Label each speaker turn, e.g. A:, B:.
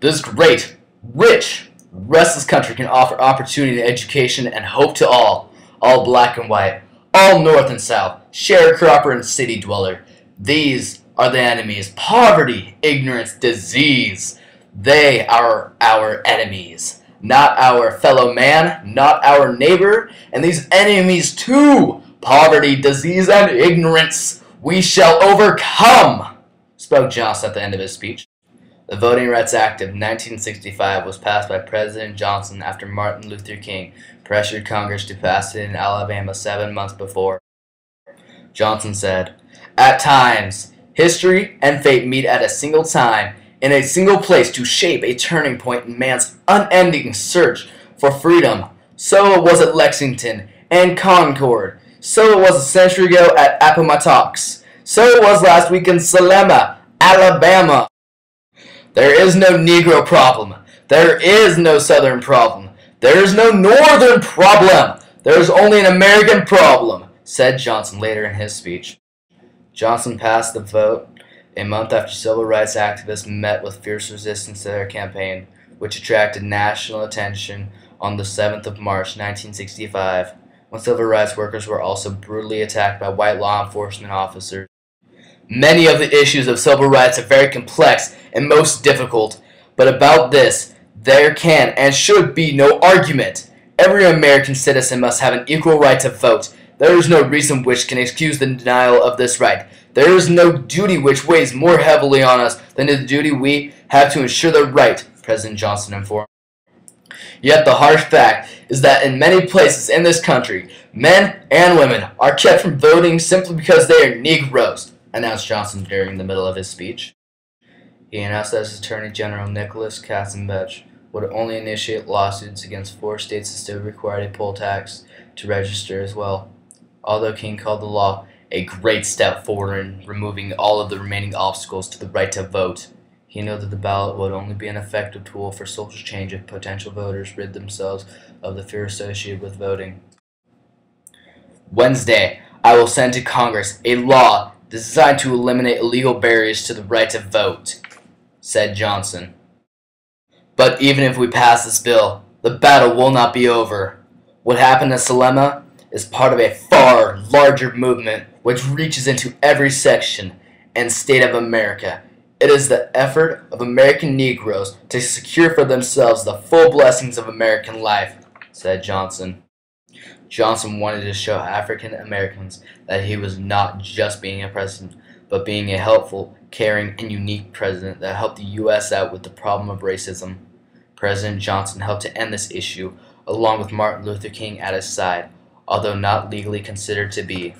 A: This great, rich, restless country can offer opportunity, education, and hope to all black and white, all north and south, sharecropper and city dweller. These are the enemies: poverty, ignorance, disease. They are our enemies, not our fellow man, not our neighbor, and these enemies too, poverty, disease, and ignorance, we shall overcome, spoke Johnson at the end of his speech. The Voting Rights Act of 1965 was passed by President Johnson after Martin Luther King pressured Congress to pass it in Alabama 7 months before. Johnson said, "At times, history and fate meet at a single time, in a single place to shape a turning point in man's unending search for freedom. So it was at Lexington and Concord. So it was a century ago at Appomattox. So it was last week in Selma, Alabama. There is no Negro problem. There is no Southern problem. There is no Northern problem. There is only an American problem," said Johnson later in his speech. Johnson passed the vote a month after civil rights activists met with fierce resistance to their campaign, which attracted national attention on the 7th of March 1965, when civil rights workers were also brutally attacked by white law enforcement officers. Many of the issues of civil rights are very complex and most difficult, but about this, there can and should be no argument. Every American citizen must have an equal right to vote. There is no reason which can excuse the denial of this right. There is no duty which weighs more heavily on us than the duty we have to ensure the right, President Johnson informed. Yet the harsh fact is that in many places in this country, men and women are kept from voting simply because they are Negroes, announced Johnson during the middle of his speech. He announced that his Attorney General Nicholas Katzenbach would only initiate lawsuits against 4 states that still required a poll tax to register as well. Although King called the law a great step forward in removing all of the remaining obstacles to the right to vote, he noted the ballot would only be an effective tool for social change if potential voters rid themselves of the fear associated with voting. "Wednesday, I will send to Congress a law designed to eliminate illegal barriers to the right to vote," said Johnson. "But even if we pass this bill, the battle will not be over. What happened in Selma is part of a far larger movement which reaches into every section and state of America. It is the effort of American Negroes to secure for themselves the full blessings of American life," said Johnson. Johnson wanted to show African Americans that he was not just being a president, but being a helpful, caring, and unique president that helped the U.S. out with the problem of racism. President Johnson helped to end this issue, along with Martin Luther King at his side, although not legally considered to be.